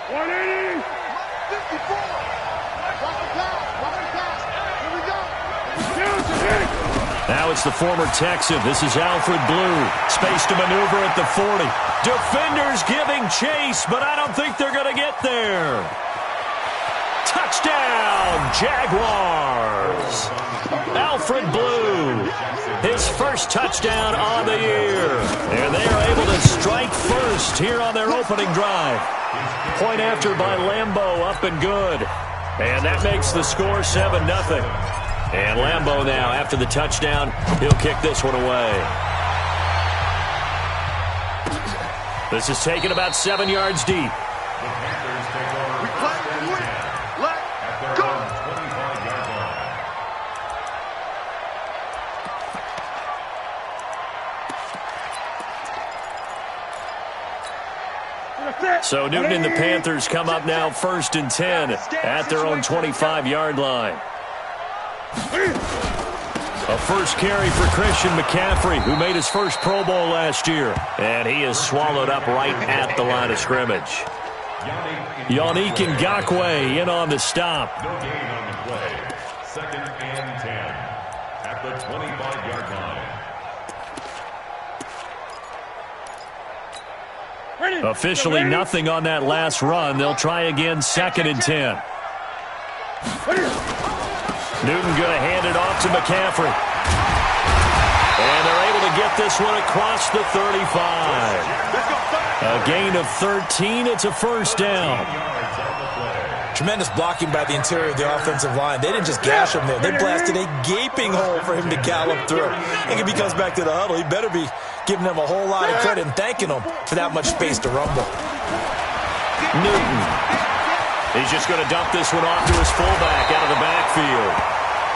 180. 54. Now it's the former Texan. This is Alfred Blue. Space to maneuver at the 40. Defenders giving chase, but I don't think they're going to get there. Touchdown, Jaguars. Alfred Blue, his first touchdown on the year. And they are able to strike first here on their opening drive. Point after by Lambeau, up and good. And that makes the score 7-0. And Lambeau now, after the touchdown, he'll kick this one away. This is taken about 7 yards deep. So Newton and the Panthers come up now 1st and 10 at their own 25-yard line. A first carry for Christian McCaffrey, who made his first Pro Bowl last year. And he is swallowed up right at the line of scrimmage. Yannick Ngakoue in on the stop. No gain on the play. 2nd and 10 at the 25-yard line. Officially nothing on that last run. They'll try again 2nd and 10. Newton going to hand it off to McCaffrey. And they're able to get this one across the 35. A gain of 13. It's a first down. Tremendous blocking by the interior of the offensive line. They didn't just gash him there. They blasted a gaping hole for him to gallop through. And if he comes back to the huddle, he better be giving them a whole lot of credit and thanking them for that much space to rumble. Newton. He's just going to dump this one off to his fullback out of the backfield.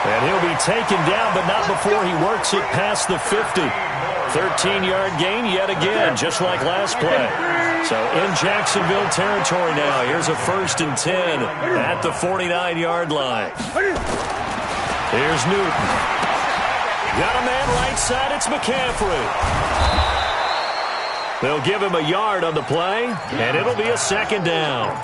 And he'll be taken down, but not before he works it past the 50. 13-yard gain yet again, just like last play. So in Jacksonville territory now. Here's a 1st and 10 at the 49-yard line. Here's Newton. Got a man right side. It's McCaffrey. They'll give him a yard on the play, and it'll be a 2nd down.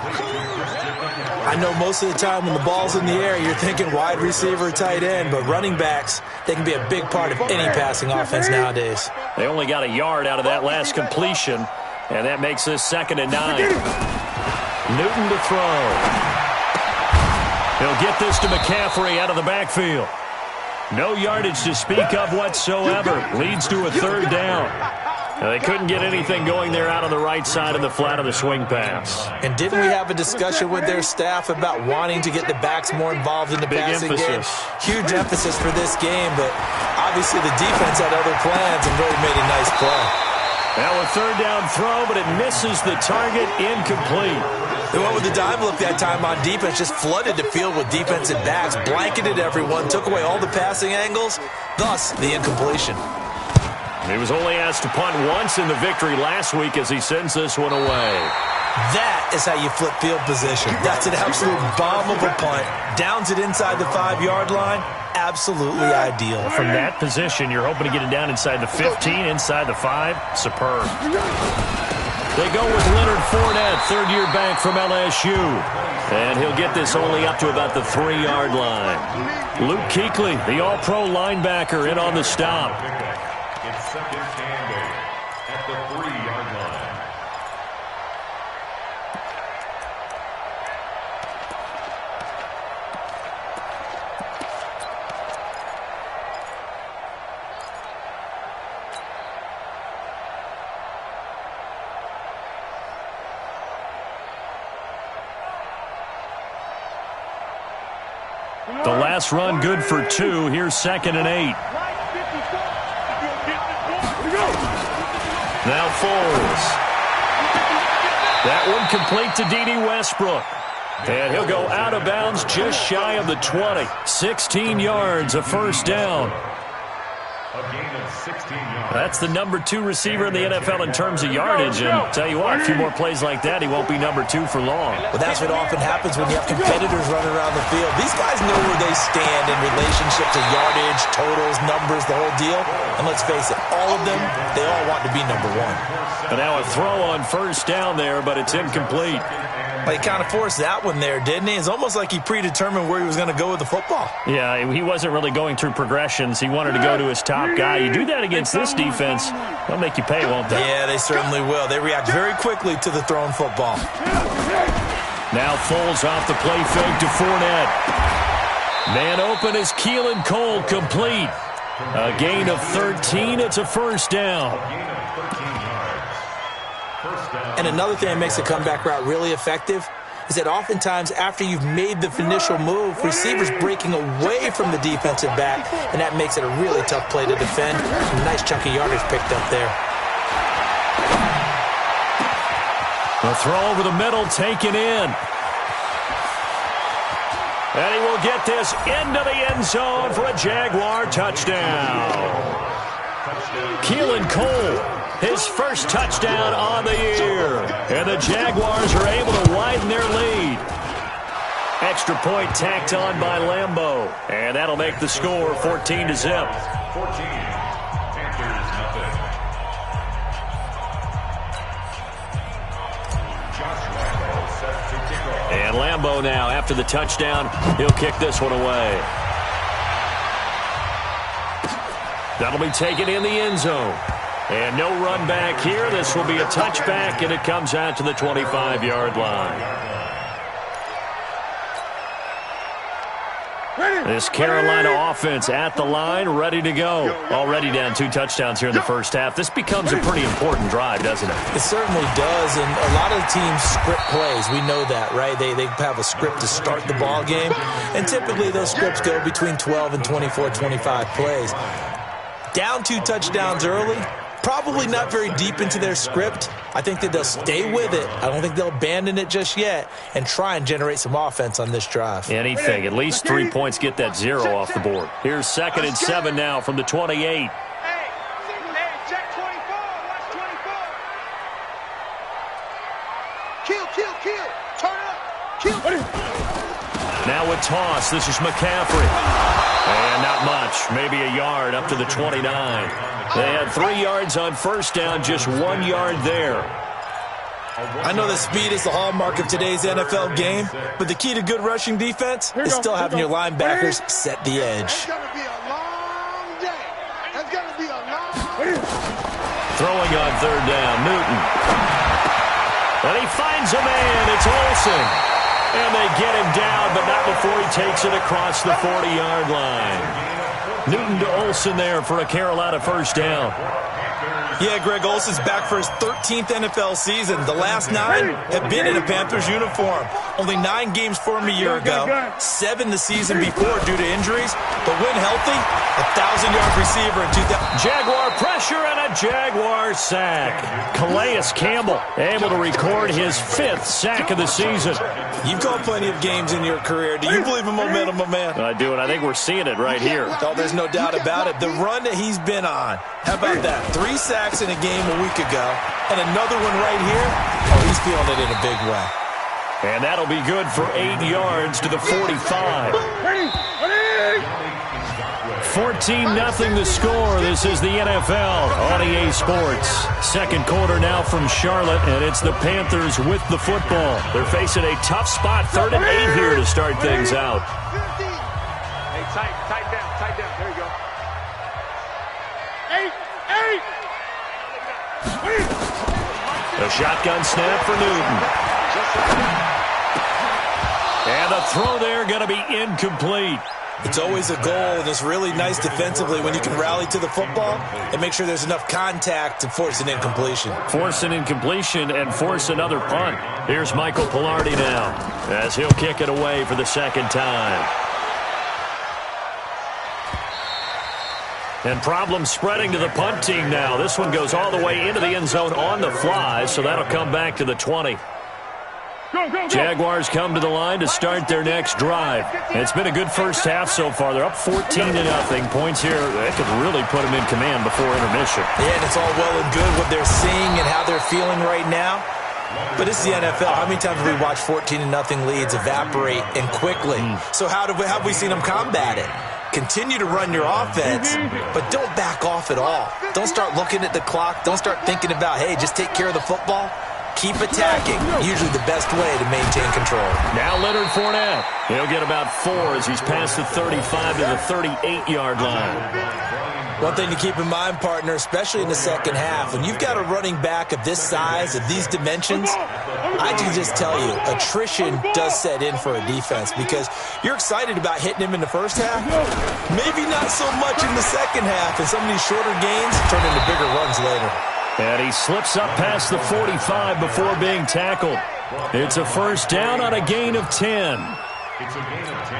I know most of the time when the ball's in the air, you're thinking wide receiver, tight end, but running backs, they can be a big part of any passing offense nowadays. They only got a yard out of that last completion, and that makes this 2nd and 9. Newton to throw. He'll get this to McCaffrey out of the backfield. No yardage to speak of whatsoever. Leads to a 3rd down. Now, they couldn't get anything going there out on the right side of the flat of the swing pass. And didn't we have a discussion with their staff about wanting to get the backs more involved in the passing game? Huge emphasis for this game, but obviously the defense had other plans and really made a nice play. Now a 3rd down throw, but it misses the target, incomplete. They went with the dime look that time on defense, just flooded the field with defensive backs, blanketed everyone, took away all the passing angles, thus the incompletion. He was only asked to punt once in the victory last week as he sends this one away. That is how you flip field position. That's an absolute bomb of a punt. Downs it inside the 5-yard line. Absolutely ideal. From that position, you're hoping to get it down inside the 15, inside the 5. Superb. They go with Leonard Fournette, 3rd-year back from LSU. And he'll get this only up to about the 3-yard line. Luke Kuechly, the all-pro linebacker, in on the stop. It's 2nd and 8 at the 3-yard line. The last run good for 2. Here's 2nd and 8. Now Foles. That one complete to D.D. Westbrook. And he'll go out of bounds just shy of the 20. 16 yards, a 1st down. A gain of 16 yards. That's the number 2 receiver in the NFL in terms of yardage. And tell you what, a few more plays like that, he won't be number 2 for long. Well, that's what often happens when you have competitors running around the field. These guys know where they stand in relationship to yardage, totals, numbers, the whole deal. And let's face it, all of them, they all want to be number 1. And now a throw on first down there, but it's incomplete. Well, he kind of forced that one there, didn't he? It's almost like he predetermined where he was going to go with the football. Yeah, he wasn't really going through progressions. He wanted to go to his top guy. You do that against this defense, they'll make you pay, won't they? Yeah, they certainly will. They react very quickly to the thrown football. Now Foles off the play fake to Fournette. Man open is Keelan Cole, complete. A gain of 13. It's a first down. And another thing that makes the comeback route really effective is that oftentimes after you've made the initial move, receivers breaking away from the defensive back, and that makes it a really tough play to defend. A nice chunk of yardage picked up there. The throw over the middle, taken in. And he will get this into the end zone for a Jaguar touchdown. Keelan Cole, his first touchdown on the year. And the Jaguars are able to widen their lead. Extra point tacked on by Lambeau. And that'll make the score 14-0. 14. Panthers nothing. Josh Lambeau set to kick off. And Lambeau now, after the touchdown, he'll kick this one away. That'll be taken in the end zone. And no run back here. This will be a touchback, and it comes out to the 25-yard line. This Carolina offense at the line, ready to go. Already down 2 touchdowns here in the first half. This becomes a pretty important drive, doesn't it? It certainly does, and a lot of teams script plays. We know that, right? They have a script to start the ball game, and typically those scripts go between 12 and 24, 25 plays. Down 2 touchdowns early, probably not very deep into their script. I think that they'll stay with it. I don't think they'll abandon it just yet and try and generate some offense on this drive. Anything. At least 3 points get that 0 off the board. Here's 2nd and 7 now from the 28. Hey, check 24. Watch 24. Kill. Turn up. Kill. Now a toss. This is McCaffrey. And not much. Maybe a yard up to the 29. They had 3 yards on first down, just 1 yard there. I know that speed is the hallmark of today's NFL game, but the key to good rushing defense is still having your linebackers set the edge. It's going to be a long day. It's going to be a long Throwing on 3rd down, Newton. And he finds a man. It's Olsen. And they get him down, but not before he takes it across the 40-yard line. Newton to Olsen there for a Carolina first down. Yeah, Greg Olsen's back for his 13th NFL season. The last 9 have been in a Panthers uniform. Only 9 games for him a year ago, 7 the season before due to injuries. But when healthy, a 1,000-yard receiver in 2000. Jaguar pressure and a Jaguar sack. Calais Campbell able to record his 5th sack of the season. You've called plenty of games in your career. Do you believe in momentum, my man? I do, and I think we're seeing it right here. Oh, there's no doubt about it. The run that he's been on. How about that? 3 sacks in a game a week ago, and another one right here. Oh, he's feeling it in a big way. And that'll be good for 8 yards to the 45. 14-0 the score. This is the NFL on EA Sports. Second quarter now from Charlotte, and it's the Panthers with the football. They're facing a tough spot, 3rd and 8 here to start things out. Hey, tight down. There you go. 8. A shotgun snap for Newton. And the throw there going to be incomplete. It's always a goal, and it's really nice defensively when you can rally to the football and make sure there's enough contact to force an incompletion. Force an incompletion and force another punt. Here's Michael Pilardi now as he'll kick it away for the 2nd time. And problems spreading to the punt team now. This one goes all the way into the end zone on the fly, so that'll come back to the 20. Jaguars come to the line to start their next drive. It's been a good first half so far. They're up 14-0. Points here, they could really put them in command before intermission. Yeah, and it's all well and good what they're seeing and how they're feeling right now. But it's the NFL. How many times have we watched 14-0 leads evaporate and quickly? So how have we seen them combat it? Continue to run your offense, but don't back off at all. Don't start looking at the clock. Don't start thinking about, hey, just take care of the football. Keep attacking. Usually the best way to maintain control. Now Leonard Fournette. He'll get about 4 as he's past the 35 to the 38-yard line. One thing to keep in mind, partner, especially in the second half, when you've got a running back of this size, of these dimensions, I can just tell you, attrition does set in for a defense because you're excited about hitting him in the first half. Maybe not so much in the second half, and some of these shorter gains turn into bigger runs later. And he slips up past the 45 before being tackled. It's a first down on a gain of 10.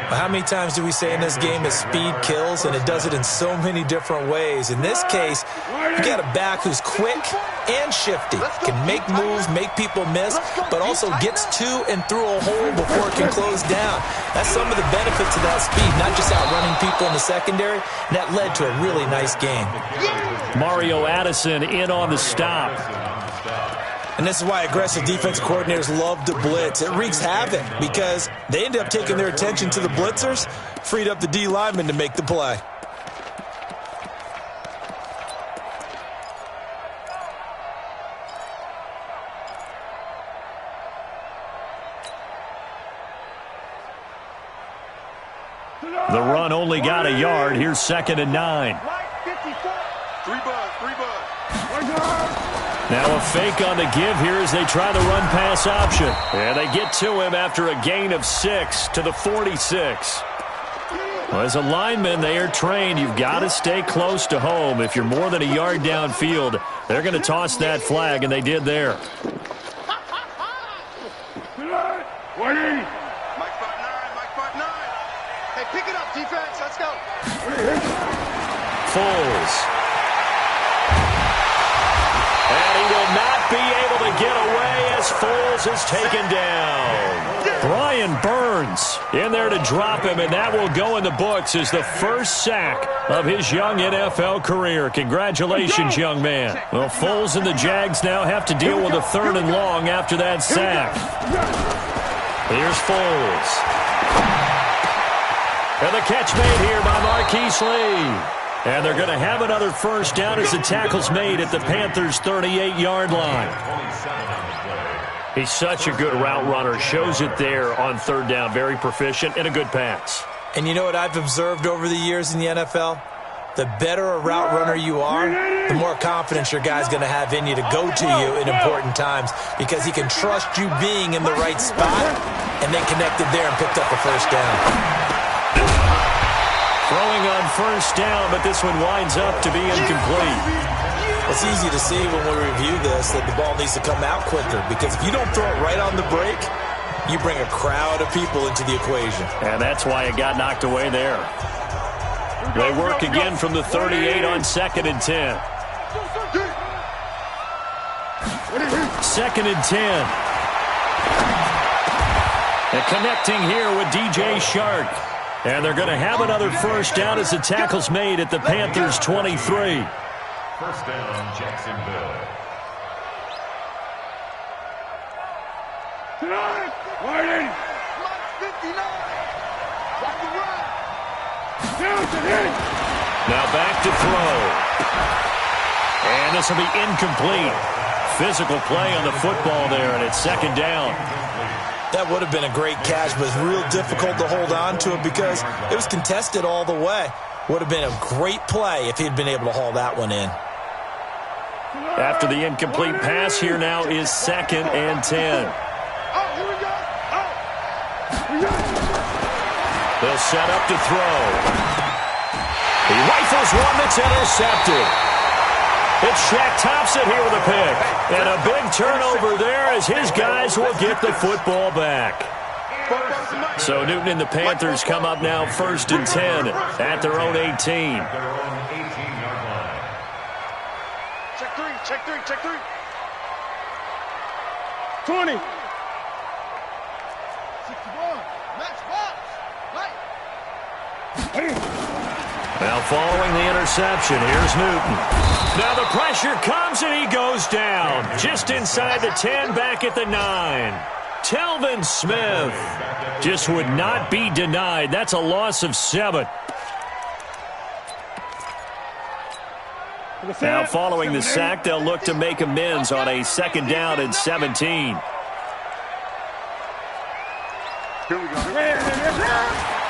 How many times do we say in this game that speed kills, and it does it in so many different ways? In this case, you got a back who's quick and shifty, can make moves, make people miss, but also gets to and through a hole before it can close down. That's some of the benefits of that speed, not just outrunning people in the secondary, and that led to a really nice game. Mario Addison in on the stop. And this is why aggressive defense coordinators love to blitz. It wreaks havoc because they end up taking their attention to the blitzers, freed up the D lineman to make the play. The run only got a yard. Here's 2nd and 9. Now a fake on the give here as they try the run-pass option. And they get to him after a gain of 6 to the 46. Well, as a lineman, they are trained. You've got to stay close to home. If you're more than a yard downfield, they're going to toss that flag, and they did there. Hey, pick it up, defense. Let's go. Foles. And he will not be able to get away as Foles is taken down. Brian Burns in there to drop him, and that will go in the books as the first sack of his young NFL career. Congratulations, young man. Well, Foles and the Jags now have to deal with a 3rd and long after that sack. Here's Foles. And the catch made here by Marquise Lee. And they're going to have another first down as the tackle's made at the Panthers' 38-yard line. He's such a good route runner. Shows it there on 3rd down. Very proficient and a good pass. And you know what I've observed over the years in the NFL? The better a route runner you are, the more confidence your guy's going to have in you to go to you in important times because he can trust you being in the right spot and then connected there and picked up a first down. Throwing on first down, but this one winds up to be incomplete. It's easy to see when we review this that the ball needs to come out quicker because if you don't throw it right on the break, you bring a crowd of people into the equation. And that's why it got knocked away there. They work again from the 38 on 2nd and 10. 2nd and 10. And connecting here with DJ Shark. And they're going to have another first down as the tackle's made at the Panthers' 23. First down, Jacksonville. Warden. 59. Now back to throw. And this will be incomplete. Physical play on the football there, and it's 2nd down. That would have been a great catch, but it's real difficult to hold on to it because it was contested all the way. Would have been a great play if he'd been able to haul that one in. After the incomplete pass, here now is 2nd and 10. They'll set up to throw. He rifles one that's intercepted. It's Shaq Thompson here with a pick. And a big turnover there as his guys will get the football back. So Newton and the Panthers come up now 1st and 10 at their own 18. Check three. 20. Now following the interception, here's Newton. Now the pressure comes and he goes down. Just inside the 10, back at the 9. Telvin Smith just would not be denied. That's a loss of 7. Now following the sack, they'll look to make amends on a 2nd down and 17.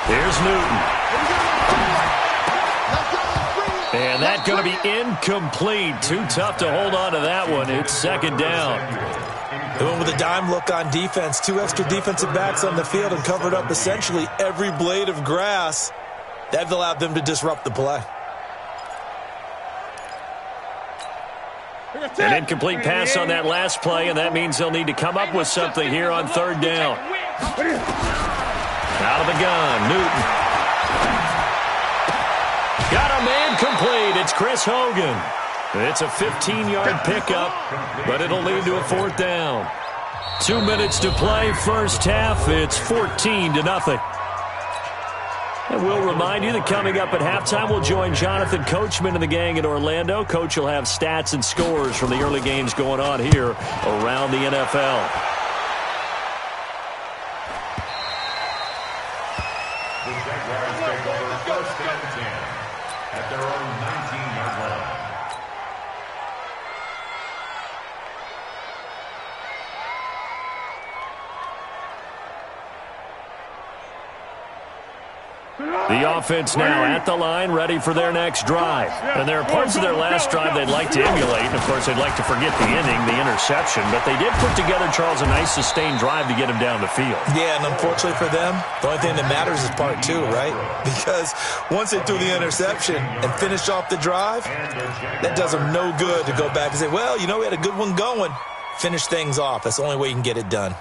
Here's Newton. And that's going to be incomplete. Too tough to hold on to that one. It's 2nd down. They went with a dime look on defense. 2 extra defensive backs on the field and covered up essentially every blade of grass. That allowed them to disrupt the play. An incomplete pass on that last play, and that means they'll need to come up with something here on 3rd down. Out of the gun, Newton. Got a man complete. It's Chris Hogan. It's a 15-yard pickup, but it'll lead to a 4th down. 2 minutes to play, first half. It's 14-0. And we'll remind you that coming up at halftime, we'll join Jonathan Coachman and the gang in Orlando. Coach will have stats and scores from the early games going on here around the NFL. The Jaguars take over 1st and 10 at their own 19-yard line. The offense now at the line, ready for their next drive. And there are parts of their last drive they'd like to emulate. And, of course, they'd like to forget the inning, the interception. But they did put together, Charles, a nice sustained drive to get him down the field. Yeah, and unfortunately for them, the only thing that matters is part 2, right? Because once they threw the interception and finished off the drive, that does them no good to go back and say, well, you know, we had a good one going. Finish things off. That's the only way you can get it done.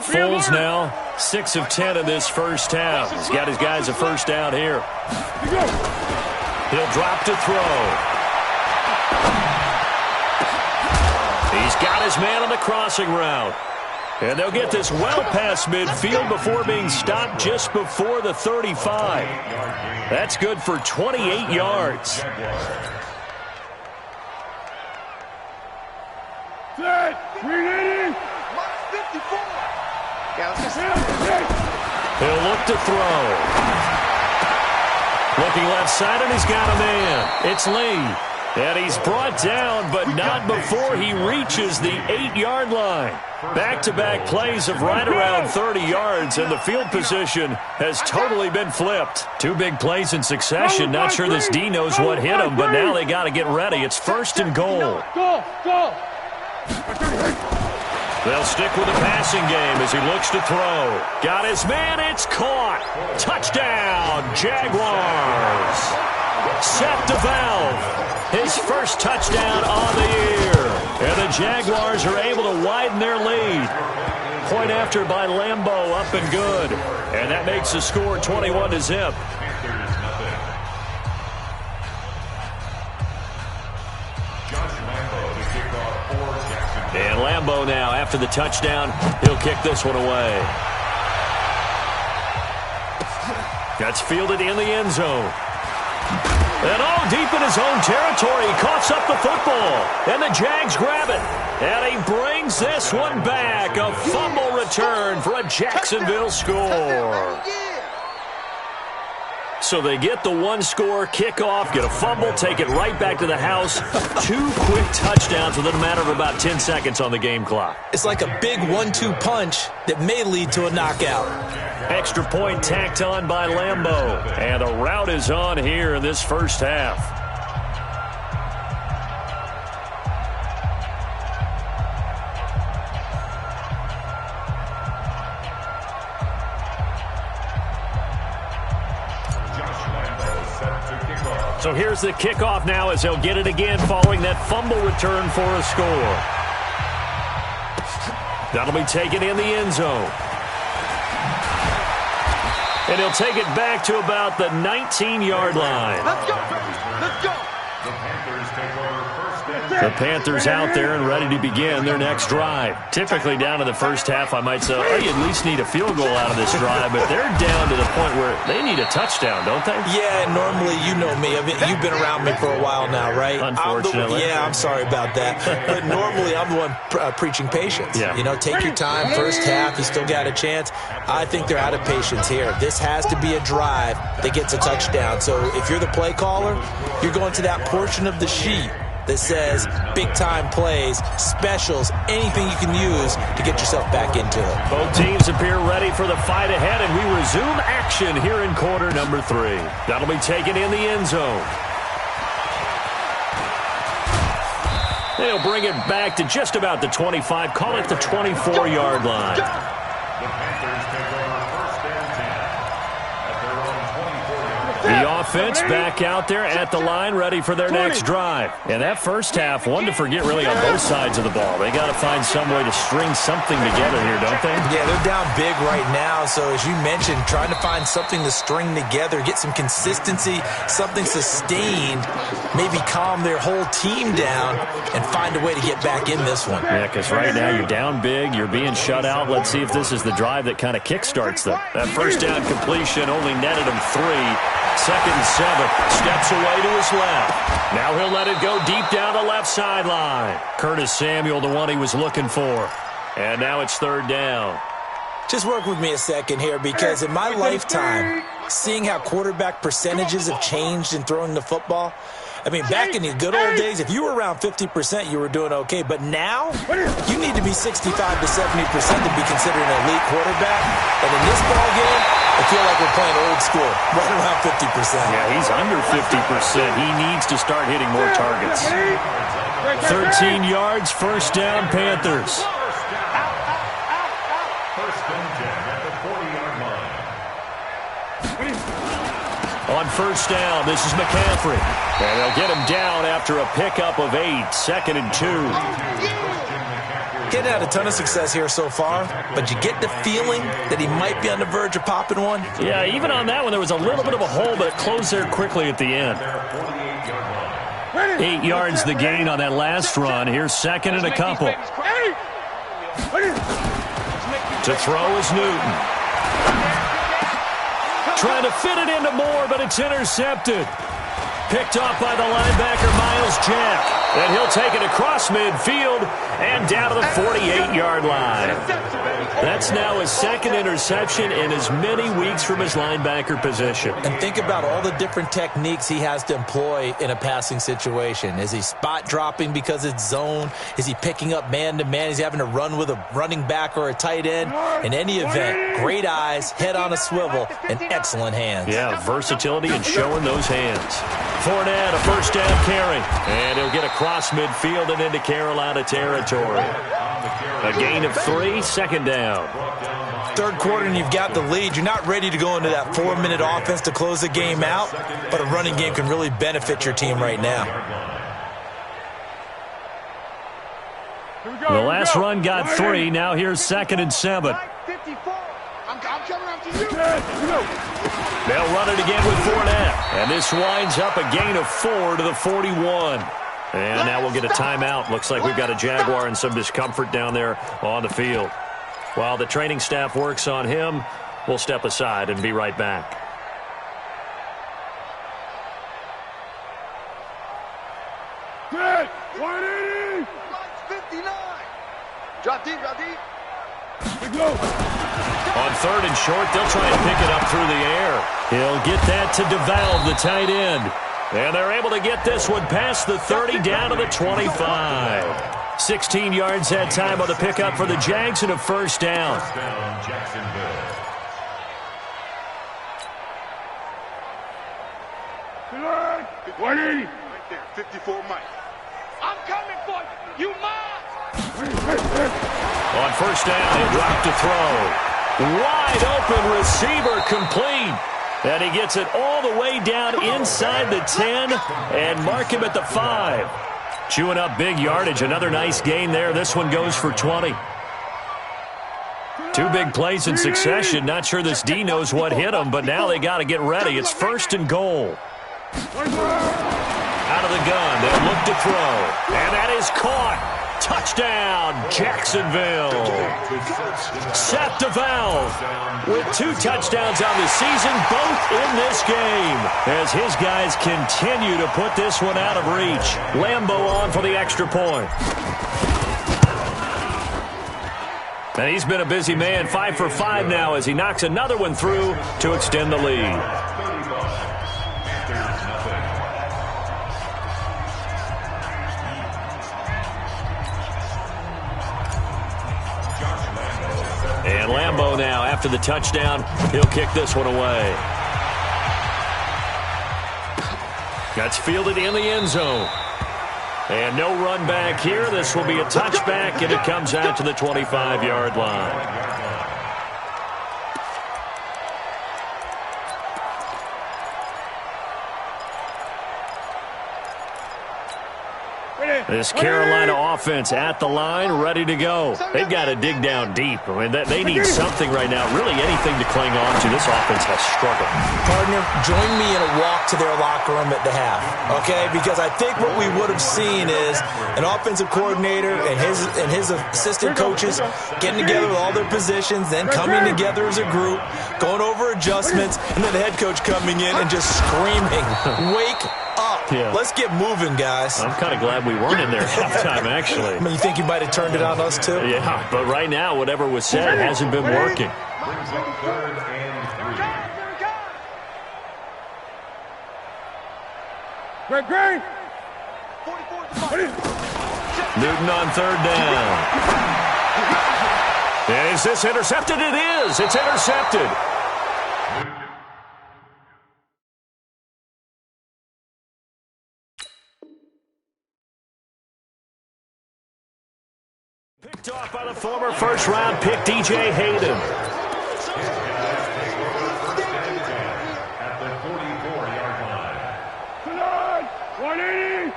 Foles now 6 of 10 in this first half. He's got his guys a 1st down here. He'll drop to throw. He's got his man on the crossing route. And they'll get this well past midfield before being stopped just before the 35. That's good for 28 yards. Set. 380. He'll look to throw. Looking left side, and he's got a man. It's Lee. And he's brought down, but not before he reaches the 8-yard line. Back-to-back plays of right around 30 yards, and the field position has totally been flipped. 2 big plays in succession. Not sure this D knows what hit him, but now they got to get ready. It's 1st and goal. Go. They'll stick with the passing game as he looks to throw. Got his man, it's caught. Touchdown, Jaguars. Seth DeValve, his first touchdown on the year. And the Jaguars are able to widen their lead. Point after by Lambeau, up and good. And that makes the score 21-0. And Lambeau now, after the touchdown, he'll kick this one away. That's fielded in the end zone. And all deep in his own territory, he coughs up the football. And the Jags grab it. And he brings this one back. A fumble return for a Jacksonville score. So they get the 1-score kickoff, get a fumble, take it right back to the house. 2 quick touchdowns within a matter of about 10 seconds on the game clock. It's like a big 1-2 punch that may lead to a knockout. Extra point tacked on by Lambeau. And the route is on here in this first half. So here's the kickoff now as they'll get it again following that fumble return for a score. That'll be taken in the end zone. And he'll take it back to about the 19-yard line. Let's go, baby. Let's go. The Panthers take over 1st The Panthers out there and ready to begin their next drive. Typically down in the first half, I might say, oh, you at least need a field goal out of this drive, but they're down to the point where they need a touchdown, don't they? Yeah, normally, you know me. I mean, you've been around me for a while now, right? Unfortunately. I'm sorry about that. But normally, I'm the one preaching patience. Yeah. You know, take your time. First half, you still got a chance. I think they're out of patience here. This has to be a drive that gets a touchdown. So if you're the play caller, you're going to that portion of the sheet that says big-time plays, specials, anything you can use to get yourself back into it. Both teams appear ready for the fight ahead, and we resume action here in quarter number 3. That'll be taken in the end zone. They'll bring it back to just about the 25, call it the 24-yard line. The Panthers take over first and 10 at their own 24-yard line. The offense back out there at the line, ready for their next drive. And that first half, one to forget really on both sides of the ball. They got to find some way to string something together here, don't they? Yeah, they're down big right now. So as you mentioned, trying to find something to string together, get some consistency, something sustained, maybe calm their whole team down and find a way to get back in this one. Yeah, because right now you're down big, you're being shut out. Let's see if this is the drive that kind of kickstarts them. That first down completion only netted them 3. Second and 7. Steps away to his left. Now he'll let it go deep down the left sideline. Curtis Samuel, the one he was looking for. And now it's third down. Just work with me a second here, because in my lifetime, seeing how quarterback percentages have changed in throwing the football, I mean, back in the good old days, if you were around 50%, you were doing okay. But now, you need to be 65 to 70% to be considered an elite quarterback. And in this ball game, I feel like we're playing old school, right around 50%. Yeah, he's under 50%. He needs to start hitting more targets. 13 yards, first down, Panthers. First and 10 at the 40-yard line. On first down, this is McCaffrey. And they'll get him down after a pickup of 8. Second and 2. Getting had a ton of success here so far, but you get the feeling that he might be on the verge of popping one. Yeah, even on that one, there was a little bit of a hole, but it closed there quickly at the end. 8 yards the gain on that last run. Here's second and a couple. To throw is Newton. Trying to fit it into Moore, but it's intercepted. Picked off by the linebacker, Miles Jack. And he'll take it across midfield and down to the 48-yard line. That's now his second interception in as many weeks from his linebacker position. And think about all the different techniques he has to employ in a passing situation. Is he spot dropping because it's zone? Is he picking up man-to-man? Is he having to run with a running back or a tight end? In any event, great eyes, head on a swivel, and excellent hands. Yeah, versatility and showing those hands. Fournette, a first down carry. And he'll get across midfield and into Carolina territory. A gain of 3, second down. Third quarter and you've got the lead. You're not ready to go into that 4-minute offense to close the game out, but a running game can really benefit your team right now. The last run got 3. Now here's second and 7. They'll run it again with Fournette. And this winds up a gain of 4 to the 41. And now we'll get a timeout. Looks like we've got a Jaguar and some discomfort down there on the field. While the training staff works on him, we'll step aside and be right back. Good. 180. 59. Drop deep, drop deep. We go. On third and short, they'll try and pick it up through the air. He'll get that to DeValve, the tight end. And they're able to get this one past the 30 down to the 25. 16 yards that time on the pickup for the Jags and a first down. First down, Jacksonville. Good. 180. Right there, 54 Mike. I'm coming for you. You mine. On first down, he'll drop to throw. Wide open receiver complete. And he gets it all the way down inside the 10 and mark him at the 5. Chewing up big yardage. Another nice gain there. This one goes for 20. 2 big plays in succession. Not sure this D knows what hit him, but now they got to get ready. It's first and goal. Out out of the gun. They'll look to throw. And that is caught. Touchdown, Jacksonville. Seth DeValve with 2 touchdowns on the season, both in this game, as his guys continue to put this one out of reach. Lambo on for the extra point. And he's been a busy man, 5 for 5 now as he knocks another one through to extend the lead. And Lambo now, after the touchdown, he'll kick this one away. That's fielded in the end zone. And no run back here. This will be a touchback, and it comes out to the 25-yard line. This Carolina offense at the line, ready to go. They've got to dig down deep. I mean, they need something right now, really anything to cling on to. This offense has struggled. Partner, join me in a walk to their locker room at the half, okay? Because I think what we would have seen is an offensive coordinator and his assistant coaches getting together with all their positions, then coming together as a group, going over adjustments, and then the head coach coming in and just screaming, wake up. Yeah. Let's get moving, guys. I'm kind of glad we weren't in there at halftime, actually. I mean, you think you might have turned it on us, too? Yeah, but right now, whatever was said hasn't been working. Great. Newton on 3rd down. And is this intercepted? It is. It's intercepted. Picked off by the former first-round pick, D.J. Hayden. At the 44-yard line. 180.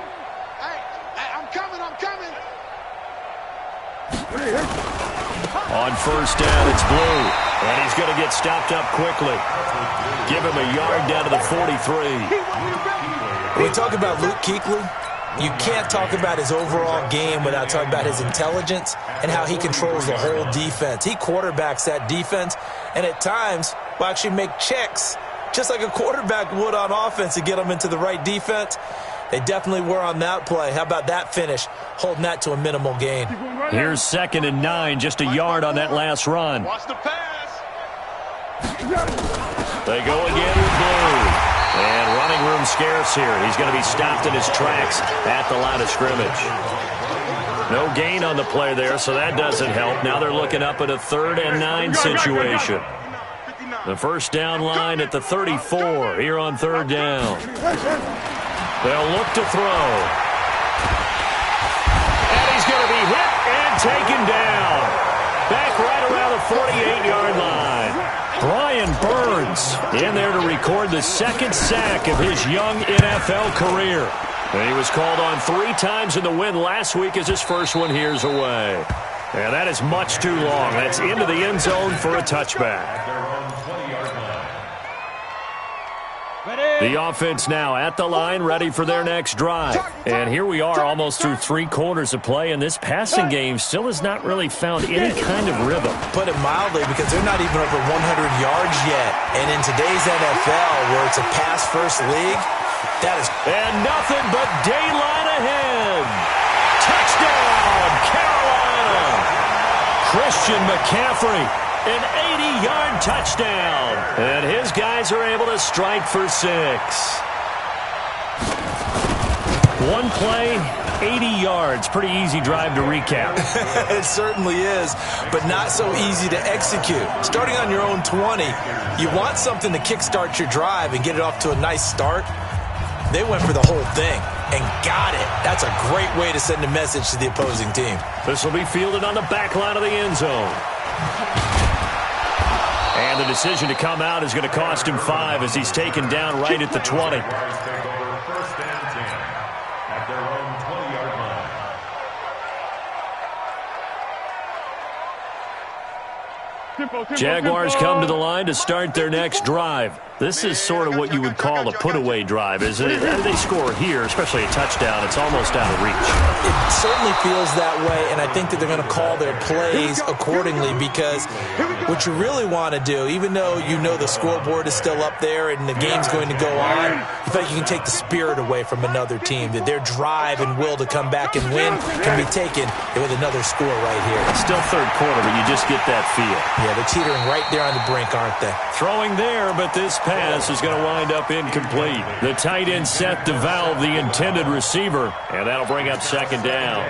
Hey, I'm coming. On 1st down, it's Blue. And he's going to get stopped up quickly. Give him a yard down to the 43. When we talk about Luke Kuechly, you can't talk about his overall game without talking about his intelligence and how he controls the whole defense. He quarterbacks that defense, and at times will actually make checks, just like a quarterback would on offense to get them into the right defense. They definitely were on that play. How about that finish, holding that to a minimal gain? Here's 2nd and 9, just a yard on that last run. Watch the pass. They go again with Blue. And running room scarce here. He's going to be stopped in his tracks at the line of scrimmage. No gain on the play there, so that doesn't help. Now they're looking up at a 3rd and 9 situation. The first down line at the 34 here on 3rd down. They'll look to throw. And he's going to be hit and taken down. Back right around the 48-yard line. Brian Burns in there to record the 2nd sack of his young NFL career. And he was called on 3 times in the win last week as his first one here's away. And that is much too long. That's into the end zone for a touchback. The offense now at the line, ready for their next drive. And here we are almost through 3 quarters of play, and this passing game still has not really found any kind of rhythm. Put it mildly, because they're not even over 100 yards yet. And in today's NFL, where it's a pass-first league, that is... And nothing but daylight ahead. Touchdown, Carolina. Christian McCaffrey. An 80-yard touchdown. And his guys are able to strike for 6. One play, 80 yards. Pretty easy drive to recap. It certainly is, but not so easy to execute. Starting on your own 20, you want something to kickstart your drive and get it off to a nice start. They went for the whole thing and got it. That's a great way to send a message to the opposing team. This will be fielded on the back line of the end zone. And the decision to come out is going to cost him 5 as he's taken down right at the 20. Jaguars come to the line to start their next drive. This is sort of what you would call a put-away drive, isn't it? As they score here, especially a touchdown, it's almost out of reach. It certainly feels that way, and I think that they're going to call their plays accordingly because what you really want to do, even though you know the scoreboard is still up there and the game's going to go on, you feel like you can take the spirit away from another team, that their drive and will to come back and win can be taken with another score right here. Still third quarter, but you just get that feel. Yeah, they're teetering right there on the brink, aren't they? Throwing there, but this pass is going to wind up incomplete. The tight end set to valve the intended receiver, and that'll bring up second down.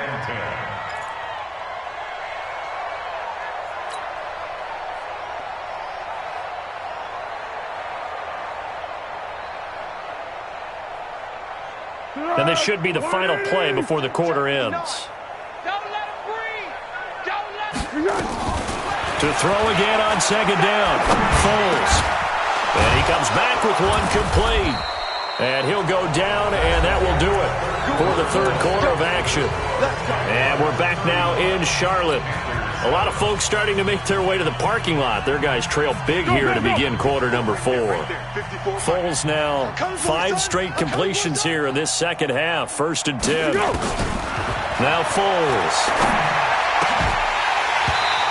And this should be the final play before the quarter ends. Don't let him breathe. Don't let him. To throw again on second down. Foles. And he comes back with one complete. And he'll go down, and that will do it for the third quarter of action. And we're back now in Charlotte. A lot of folks starting to make their way to the parking lot. Their guys trail big here to begin quarter number 4. Foles now 5 straight completions here in this second half. 1st and 10. Now Foles.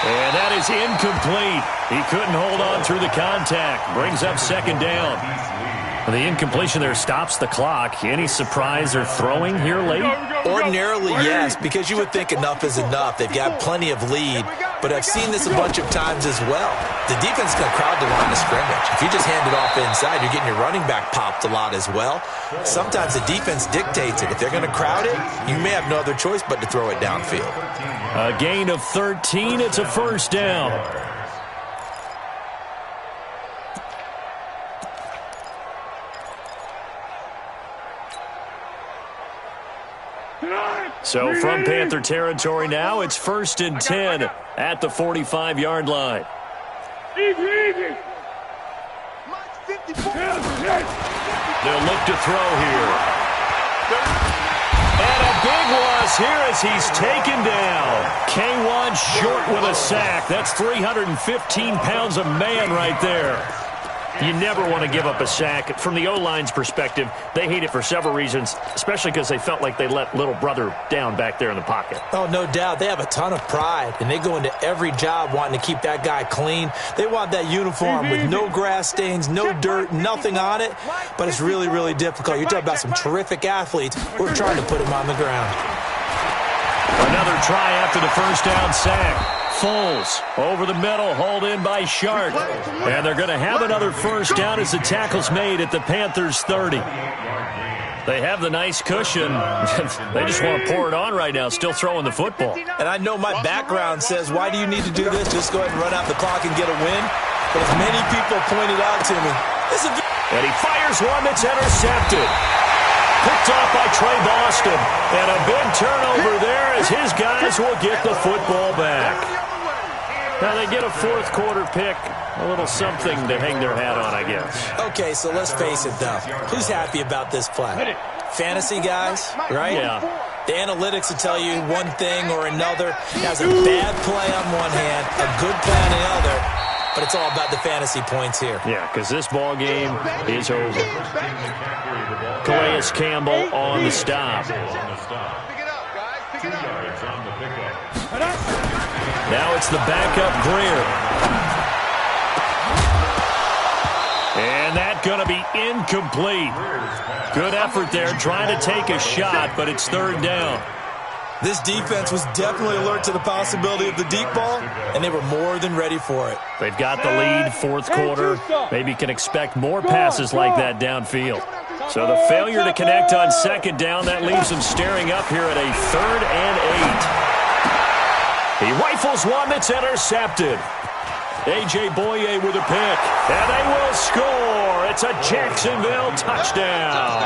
And that is incomplete. He couldn't hold on through the contact. Brings up second down. The incompletion there stops the clock. Any surprise they're throwing here late? Ordinarily, yes, because you would think enough is enough. They've got plenty of lead, but I've seen this a bunch of times as well. The defense can crowd the line of scrimmage. If you just hand it off inside, you're getting your running back popped a lot as well. Sometimes the defense dictates it. If they're going to crowd it, you may have no other choice but to throw it downfield. A gain of 13. It's a first down. So from Panther territory now, it's 1st and 10 at the 45-yard line. They'll look to throw here. And a big loss here as he's taken down. K1 short with a sack. That's 315 pounds of man right there. You never want to give up a sack. From the O-line's perspective, they hate it for several reasons, especially because they felt like they let little brother down back there in the pocket. Oh, no doubt. They have a ton of pride, and they go into every job wanting to keep that guy clean. They want that uniform with no grass stains, no dirt, nothing on it, but it's really, really difficult. You're talking about some terrific athletes who are trying to put him on the ground. Another try after the first down sack. Foles over the middle, hauled in by Sharp. And they're going to have another first down as the tackle's made at the Panthers' 30. They have the nice cushion. They just want to pour it on right now, still throwing the football. And I know my background says, why do you need to do this? Just go ahead and run out the clock and get a win. But as many people pointed out to me, this is and he fires one that's intercepted. Picked off by Trey Boston. And a big turnover there as his guys will get the football back. Now they get a fourth quarter pick. A little something to hang their hat on, I guess. Okay, so let's face it, though. Who's happy about this play? Fantasy guys, right? Yeah. The analytics will tell you one thing or another. Has a bad play on one hand, a good play on the other. But it's all about the fantasy points here. Yeah, because this ball game is over. Calais Campbell on the stop. Now it's the backup Greer. And that's going to be incomplete. Good effort there, trying to take a shot, but it's third down. This defense was definitely alert to the possibility of the deep ball, and they were more than ready for it. They've got the lead, fourth quarter. Maybe can expect more passes like that downfield. So the failure to connect on second down, that leaves them staring up here at a 3rd and 8. He rifles one that's intercepted. A.J. Boye with a pick, and they will score. It's a Jacksonville touchdown.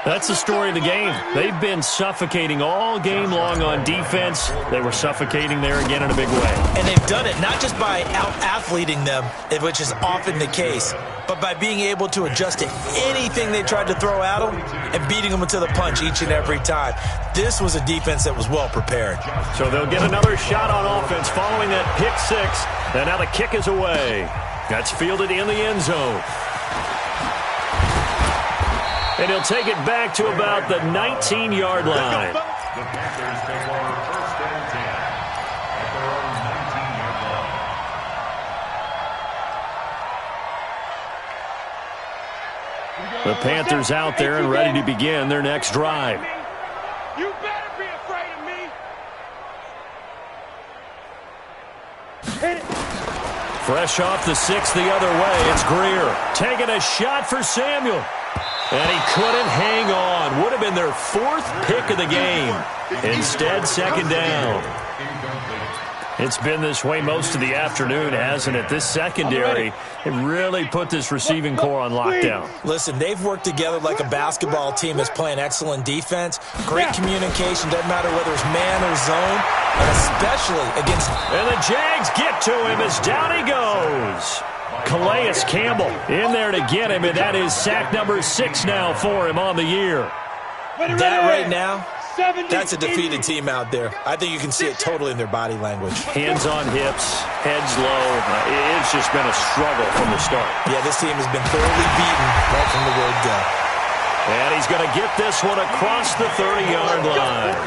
That's the story of the game. They've been suffocating all game long on defense. They were suffocating there again in a big way. And they've done it not just by out-athleting them, which is often the case, but by being able to adjust to anything they tried to throw at them and beating them to the punch each and every time. This was a defense that was well prepared. So they'll get another shot on offense following that pick six. And now the kick is away. That's fielded in the end zone. And he'll take it back to about the 19-yard line. The Panthers take over first and 10 at their own 19-yard line. The Panthers out there and ready to begin their next drive. You better be afraid of me. Hit it. Fresh off the 6 the other way, it's Greer. Taking a shot for Samuel. And he couldn't hang on. Would have been their 4th pick of the game. Instead, second down. It's been this way most of the afternoon, hasn't it? This secondary, it really put this receiving core on lockdown. Listen, they've worked together like a basketball team that's playing excellent defense. Great communication, doesn't matter whether it's man or zone, and especially against... And the Jags get to him as down he goes. Calais Campbell in there to get him, and that is sack number 6 now for him on the year. That right now, that's a defeated team out there. I think you can see it totally in their body language. Hands on hips, heads low. It's just been a struggle from the start. Yeah, this team has been thoroughly beaten right from the word go. And he's going to get this one across the 30-yard line.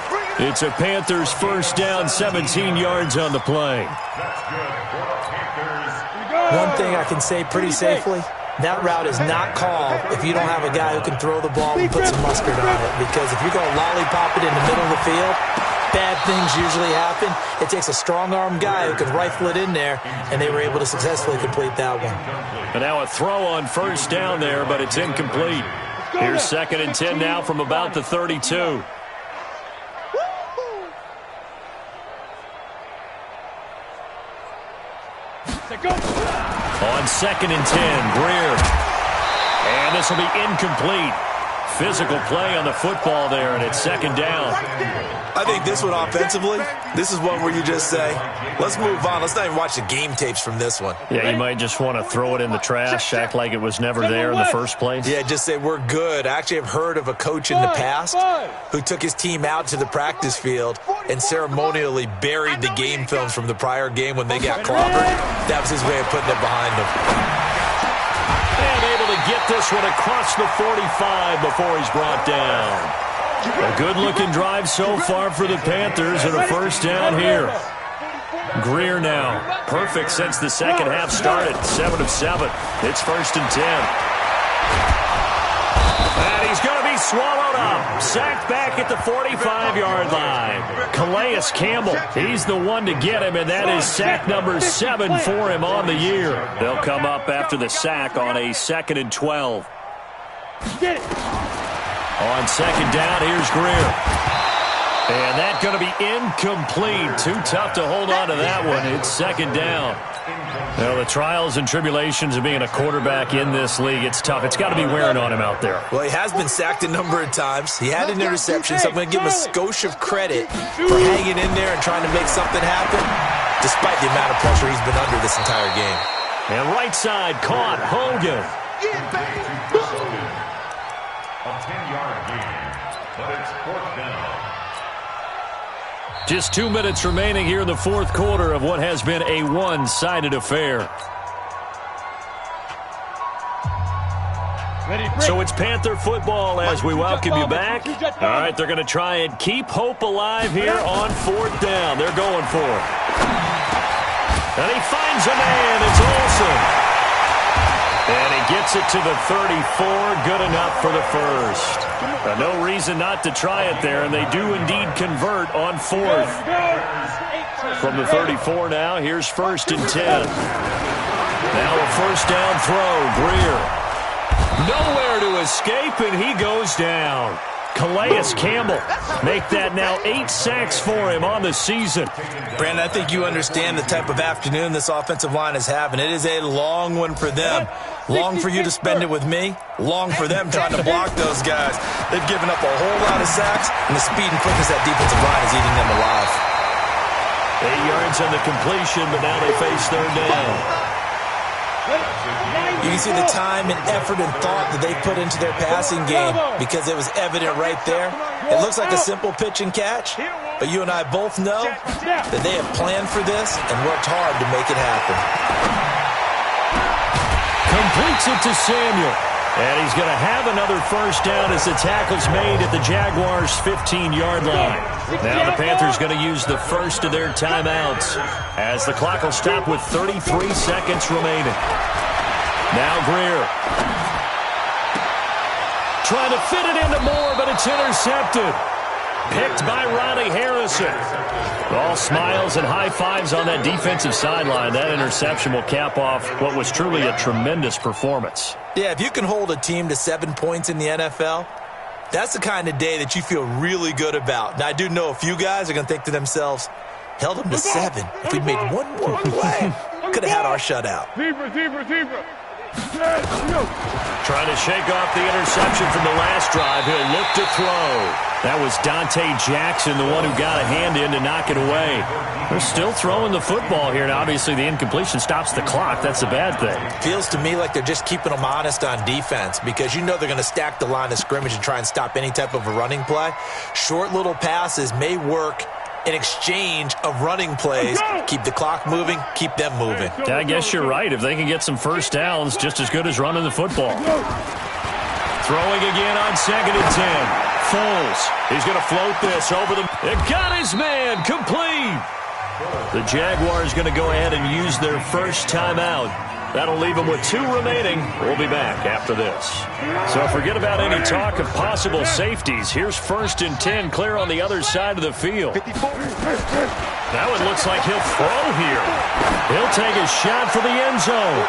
It's a Panthers first down, 17 yards on the play. One thing I can say pretty safely, that route is not called if you don't have a guy who can throw the ball and put some mustard on it. Because if you're going to lollipop it in the middle of the field, bad things usually happen. It takes a strong-armed guy who can rifle it in there, and they were able to successfully complete that one. And now a throw on first down there, but it's incomplete. Here's 2nd and 10 now from about the 32. On 2nd and 10, Greer. And this will be incomplete. Physical play on the football there, and it's 2nd down. I think this one offensively, this is one where you just say, let's move on. Let's not even watch the game tapes from this one. Yeah, you might just want to throw it in the trash, act like it was never there in the first place. Yeah, just say we're good. I actually have heard of a coach in the past who took his team out to the practice field and ceremonially buried the game films from the prior game when they got clobbered. That was his way of putting it behind them. And able to get this one across the 45 before he's brought down. A good-looking drive so far for the Panthers and a first down here. Greer now. Perfect since the second half started. 7 of 7. It's 1st and 10. And he's going to be swallowed up. Sacked back at the 45-yard line. Calais Campbell, he's the one to get him, and that is sack number 7 for him on the year. They'll come up after the sack on a 2nd and 12. Get it. On 2nd down, here's Greer. And that's going to be incomplete. Too tough to hold on to that one. It's 2nd down. Well, the trials and tribulations of being a quarterback in this league, it's tough. It's got to be wearing on him out there. Well, he has been sacked a number of times. He had an interception, so I'm going to give him a skosh of credit for hanging in there and trying to make something happen, despite the amount of pressure he's been under this entire game. And right side caught, Hogan. A 10-yard gain, but it's 4th down. Just 2 minutes remaining here in the 4th quarter of what has been a one-sided affair. So it's Panther football as we welcome you back. All right, they're going to try and keep hope alive here on 4th down. They're going for it. And he finds a man. It's Olsen. And he gets it to the 34. Good enough for the first. No reason not to try it there, and they do indeed convert on 4th. From the 34 now, here's 1st and 10. Now a first down throw, Greer. Nowhere to escape, and he goes down. Calais Campbell make that now 8 sacks for him on the season. Brandon, I think you understand the type of afternoon this offensive line is having. It is a long one for them. Long for you to spend it with me. Long for them trying to block those guys. They've given up a whole lot of sacks, and the speed and quickness of that defensive line is eating them alive. 8 yards on the completion, but now they face third down. You can see the time and effort and thought that they put into their passing game because it was evident right there. It looks like a simple pitch and catch, but you and I both know that they have planned for this and worked hard to make it happen. Completes it to Samuel. And he's going to have another first down as the tackle's made at the Jaguars' 15-yard line. Now the Panthers going to use the first of their timeouts as the clock will stop with 33 seconds remaining. Now Greer. Trying to fit it into Moore, but it's intercepted. Picked by Ronnie Harrison. All smiles and high fives on that defensive sideline. That interception will cap off what was truly a tremendous performance. Yeah, if you can hold a team to 7 points in the NFL, that's the kind of day that you feel really good about. Now, I do know a few guys are going to think to themselves, held them to 7. If we'd made one more play, could have had our shutout. Zebra. Trying to shake off the interception from the last drive. He'll look to throw. That was Dante Jackson, the one who got a hand in to knock it away. They're still throwing the football here. Now, obviously, the incompletion stops the clock. That's a bad thing. Feels to me like they're just keeping them honest on defense because you know they're going to stack the line of scrimmage and try and stop any type of a running play. Short little passes may work in exchange of running plays. Keep the clock moving, keep them moving. Yeah, I guess you're right. If they can get some first downs, just as good as running the football. Throwing again on 2nd and 10. Foles. He's going to float this over the... It got his man complete. The Jaguars going to go ahead and use their first timeout. That'll leave them with 2 remaining. We'll be back after this. So forget about any talk of possible safeties. Here's 1st and 10 clear on the other side of the field. Now it looks like he'll throw here. He'll take a shot for the end zone.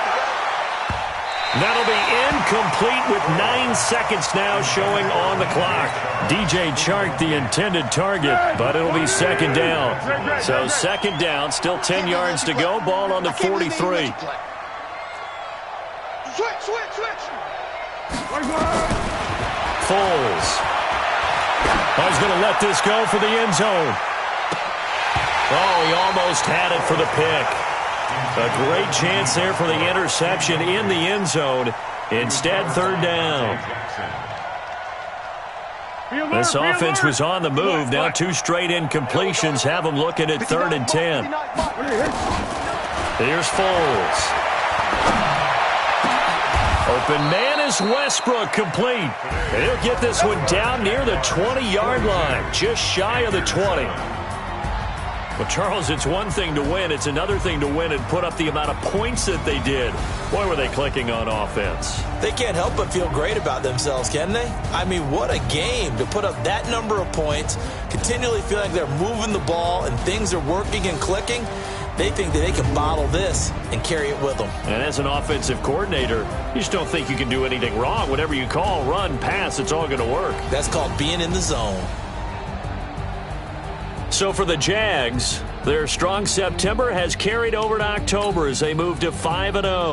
That'll be incomplete with 9 seconds now showing on the clock. DJ Chark, the intended target, but it'll be 2nd down. So 2nd down, still 10 yards to go. Ball on the 43. Switch. Foles. He's going to let this go for the end zone. Oh, he almost had it for the pick. A great chance there for the interception in the end zone. Instead, 3rd down. This offense was on the move. Now 2 straight incompletions have them looking at 3rd and 10. Here's Foles. Open man is Westbrook, complete. And he'll get this one down near the 20-yard line, just shy of the 20. Well, Charles, it's one thing to win. It's another thing to win and put up the amount of points that they did. Boy, were they clicking on offense. They can't help but feel great about themselves, can they? I mean, what a game to put up that number of points, continually feel like they're moving the ball and things are working and clicking. They think that they can bottle this and carry it with them. And as an offensive coordinator, you just don't think you can do anything wrong. Whatever you call, run, pass, it's all going to work. That's called being in the zone. So for the Jags, their strong September has carried over to October as they move to 5-0.